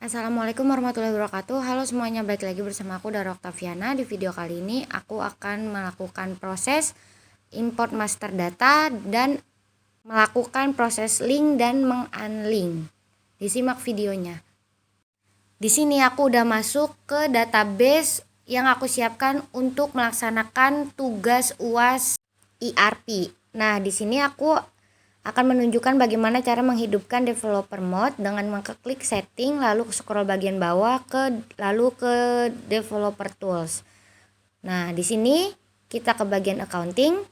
Assalamualaikum warahmatullahi wabarakatuh. Halo semuanya, balik lagi bersama aku Dara Oktaviana. Di video kali ini aku akan melakukan proses import master data dan melakukan proses link dan mengunlink. Disimak videonya. Di sini aku udah masuk ke database yang aku siapkan untuk melaksanakan tugas UAS ERP. Nah, di sini aku akan menunjukkan bagaimana cara menghidupkan developer mode dengan mengklik setting, lalu scroll bagian bawah lalu ke developer tools. Nah, di sini kita ke bagian accounting.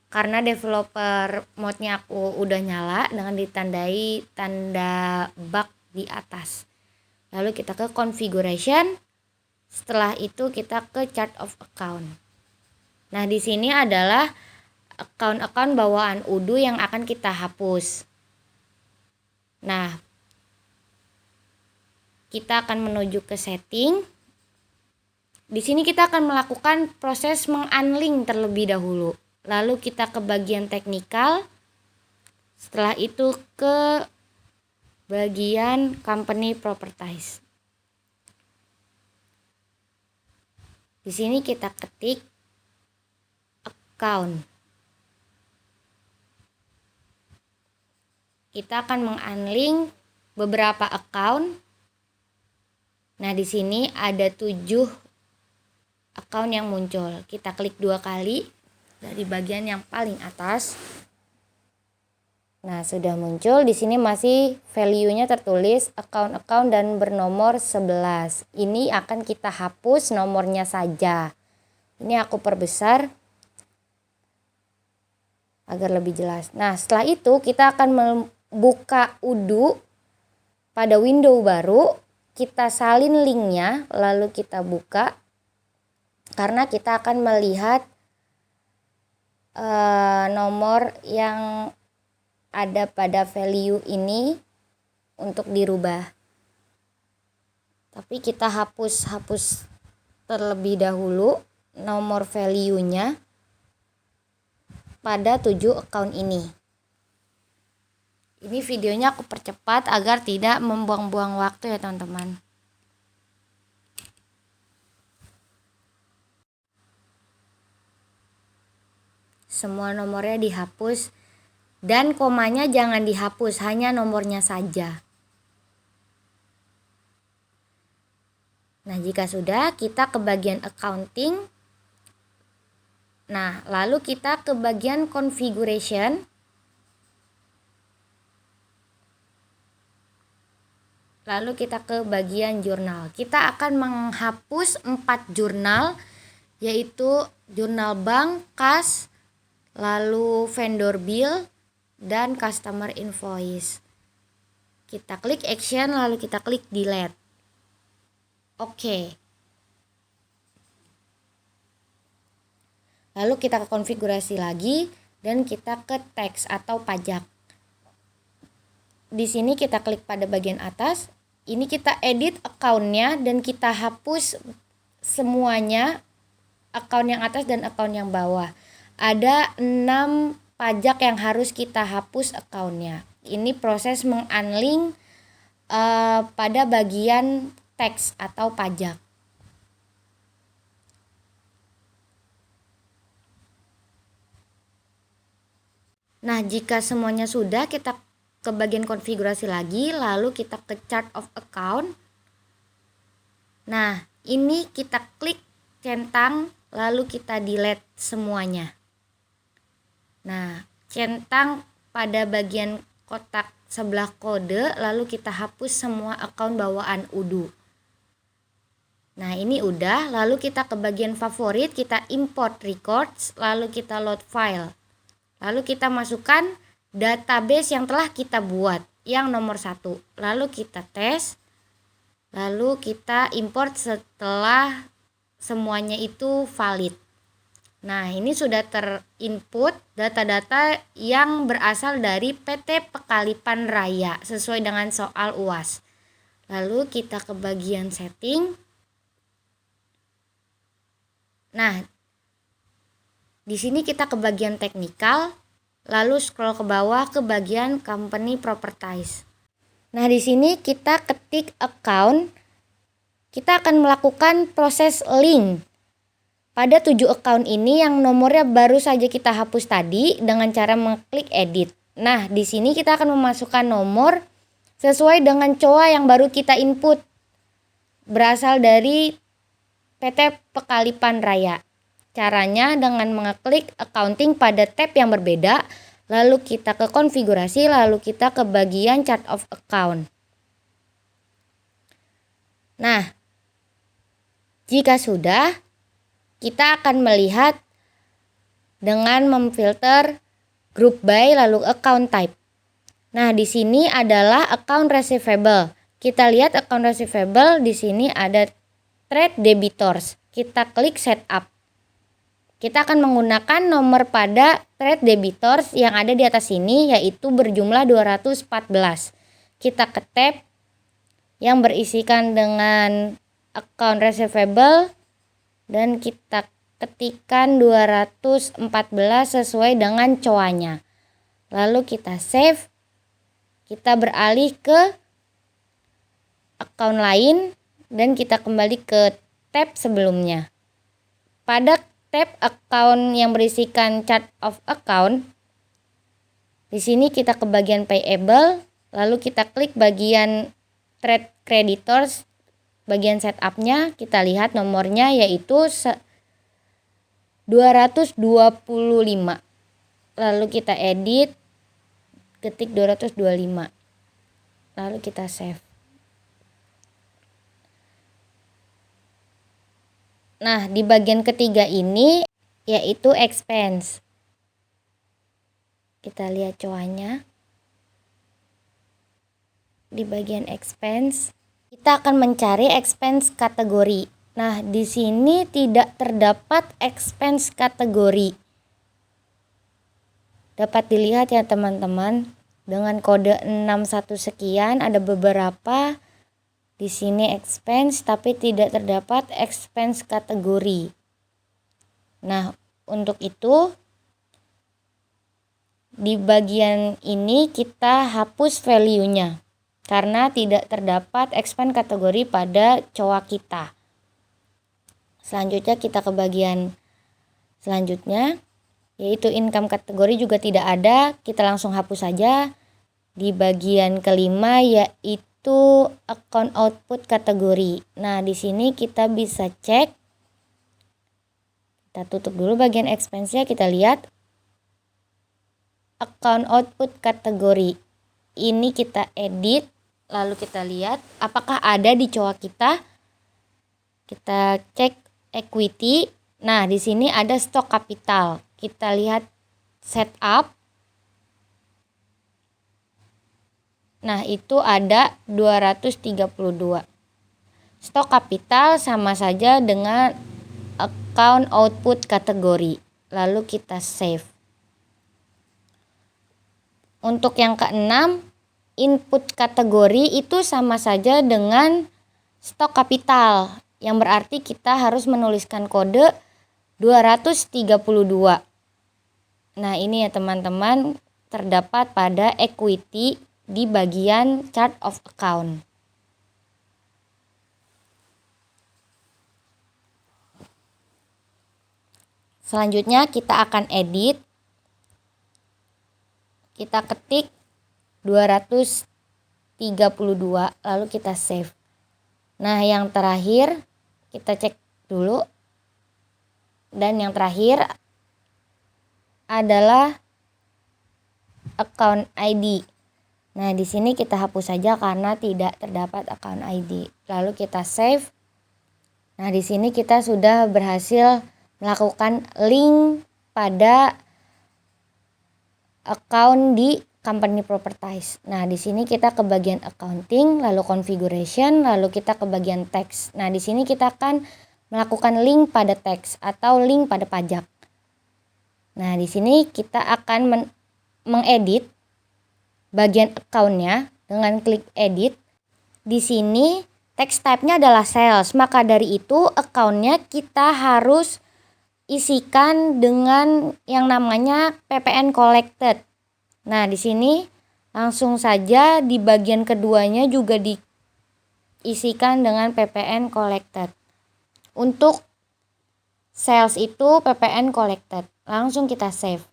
Karena developer mode-nya aku udah nyala dengan ditandai tanda bug di atas. Lalu kita ke configuration. Setelah itu kita ke chart of account. Nah, di sini adalah account bawaan Udu yang akan kita hapus. Nah, kita akan menuju ke setting. Di sini kita akan melakukan proses mengunlink terlebih dahulu. Lalu kita ke bagian teknikal. Setelah itu ke bagian company properties. Di sini kita ketik account. Kita akan mengunlink beberapa account. Nah, di sini ada 7 account yang muncul. Kita klik 2 kali dari bagian yang paling atas. Nah, sudah muncul. Di sini masih value-nya tertulis account dan bernomor 11. Ini akan kita hapus nomornya saja. Ini aku perbesar agar lebih jelas. Nah, setelah itu kita akan buka Udu pada window baru, kita salin linknya, lalu kita buka karena kita akan melihat nomor yang ada pada value ini untuk dirubah. Tapi kita hapus terlebih dahulu nomor value-nya pada 7 account ini. Ini videonya aku percepat agar tidak membuang-buang waktu ya teman-teman. Semua nomornya dihapus dan komanya jangan dihapus, hanya nomornya saja. Nah, jika sudah, kita ke bagian accounting. Nah, lalu kita ke bagian configuration. Lalu kita ke bagian jurnal. Kita akan menghapus 4 jurnal, yaitu jurnal bank, kas, lalu vendor bill, dan customer invoice. Kita klik action, lalu kita klik delete. Oke. Lalu kita ke konfigurasi lagi dan kita ke tax atau pajak. Di sini kita klik pada bagian atas. Ini kita edit account-nya dan kita hapus semuanya, account yang atas dan account yang bawah. Ada 6 pajak yang harus kita hapus account-nya. Ini proses mengunlink pada bagian tax atau pajak. Nah, jika semuanya sudah, kita ke bagian konfigurasi lagi, lalu kita ke chart of account. Nah, ini kita klik centang, lalu kita delete semuanya. Nah, centang pada bagian kotak sebelah kode, lalu kita hapus semua account bawaan Udu. Nah, ini udah, lalu kita ke bagian favorit, kita import records, lalu kita load file. Lalu kita masukkan database yang telah kita buat, yang nomor 1. Lalu kita tes, lalu kita import setelah semuanya itu valid. Nah, ini sudah terinput data-data yang berasal dari PT Pekalipan Raya sesuai dengan soal UAS. Lalu kita ke bagian setting. Nah, di sini kita ke bagian teknikal, lalu scroll ke bawah ke bagian company properties. Nah, di sini kita ketik account. Kita akan melakukan proses link pada 7 account ini yang nomornya baru saja kita hapus tadi dengan cara mengklik edit. Nah, di sini kita akan memasukkan nomor sesuai dengan COA yang baru kita input. Berasal dari PT Pekalipan Raya. Caranya dengan mengeklik accounting pada tab yang berbeda, lalu kita ke konfigurasi, lalu kita ke bagian chart of account. Nah, jika sudah, kita akan melihat dengan memfilter group by lalu account type. Nah, di sini adalah account receivable. Kita lihat account receivable, di sini ada trade debitors. Kita klik setup. Kita akan menggunakan nomor pada trade debitors yang ada di atas sini, yaitu berjumlah 214. Kita ke tab yang berisikan dengan account receivable dan kita ketikkan 214 sesuai dengan COA-nya. Lalu kita save. Kita beralih ke account lain dan kita kembali ke tab sebelumnya. Pada tab account yang berisikan chart of account, di sini kita ke bagian payable, lalu kita klik bagian trade creditors, bagian setupnya, kita lihat nomornya yaitu 225. Lalu kita edit, ketik 225. Lalu kita save. Nah, di bagian ketiga ini yaitu expense. Kita lihat COA-nya. Di bagian expense, kita akan mencari expense kategori. Nah, di sini tidak terdapat expense kategori. Dapat dilihat ya teman-teman, dengan kode 61 sekian ada beberapa di sini expense tapi tidak terdapat expense kategori. Nah, untuk itu di bagian ini kita hapus value-nya karena tidak terdapat expense kategori pada COA kita. Selanjutnya kita ke bagian selanjutnya, yaitu income kategori juga tidak ada, kita langsung hapus saja. Di bagian kelima yaitu account output kategori. Nah, di sini kita bisa cek. Kita tutup dulu bagian expense-nya, kita lihat account output kategori. Ini kita edit, lalu kita lihat apakah ada di COA kita. Kita cek equity. Nah, di sini ada stok kapital. Kita lihat setup. Nah, itu ada 232. Stok kapital sama saja dengan account output kategori. Lalu kita save. Untuk yang keenam, input kategori itu sama saja dengan stok kapital, yang berarti kita harus menuliskan kode 232. Nah, ini ya teman-teman, terdapat pada equity di bagian chart of account. Selanjutnya kita akan edit. Kita ketik 232 lalu kita save. Nah, yang terakhir kita cek dulu. Dan yang terakhir adalah account ID. Nah, di sini kita hapus saja karena tidak terdapat account ID. Lalu kita save. Nah, di sini kita sudah berhasil melakukan link pada account di company properties. Nah, di sini kita ke bagian accounting, lalu configuration, lalu kita ke bagian tax. Nah, di sini kita akan melakukan link pada tax atau link pada pajak. Nah, di sini kita akan mengedit bagian account-nya dengan klik edit. Di sini text type-nya adalah sales, maka dari itu account-nya kita harus isikan dengan yang namanya PPN collected. Nah, di sini Langsung saja di bagian keduanya juga diisikan dengan PPN collected. Untuk sales itu PPN collected. Langsung kita save.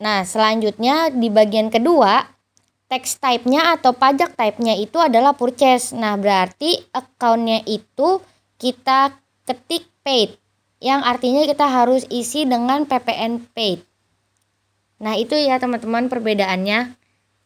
Nah, selanjutnya di bagian kedua, tax type-nya atau pajak type-nya itu adalah purchase. Nah, berarti account-nya itu kita ketik paid, yang artinya kita harus isi dengan PPN paid. Nah, itu ya teman-teman perbedaannya.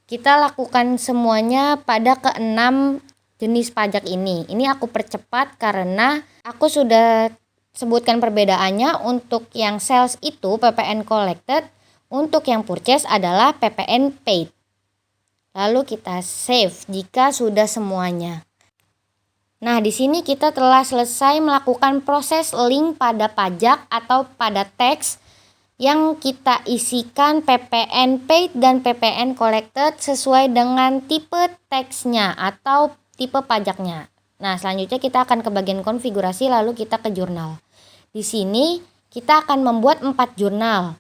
Kita lakukan semuanya pada ke-6 jenis pajak ini. Ini aku percepat karena aku sudah sebutkan perbedaannya. Untuk yang sales itu PPN collected, untuk yang purchase adalah PPN paid. Lalu kita save jika sudah semuanya. Nah, di sini kita telah selesai melakukan proses link pada pajak atau pada tax yang kita isikan PPN paid dan PPN collected sesuai dengan tipe tax-nya atau tipe pajaknya. Nah, selanjutnya kita akan ke bagian konfigurasi lalu kita ke jurnal. Di sini kita akan membuat 4 jurnal.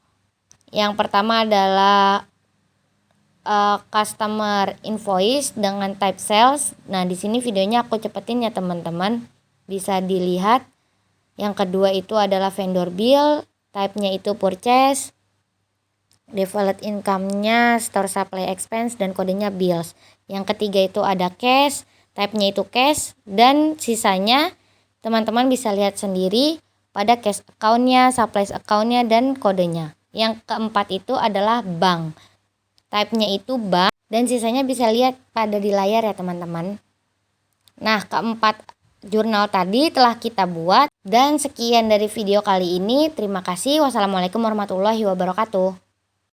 Yang pertama adalah customer invoice dengan type sales. Nah, di sini videonya aku cepetin ya teman-teman. Bisa dilihat. Yang kedua itu adalah vendor bill, type-nya itu purchase. Default income-nya store supply expense dan kodenya bills. Yang ketiga itu ada cash, type-nya itu cash, dan sisanya teman-teman bisa lihat sendiri pada cash account-nya, supplies account-nya, dan kodenya. Yang keempat itu adalah bank. Type-nya itu bank dan sisanya bisa lihat pada di layar ya teman-teman. Nah, keempat jurnal tadi telah kita buat dan sekian dari video kali ini. Terima kasih. Wassalamualaikum warahmatullahi wabarakatuh.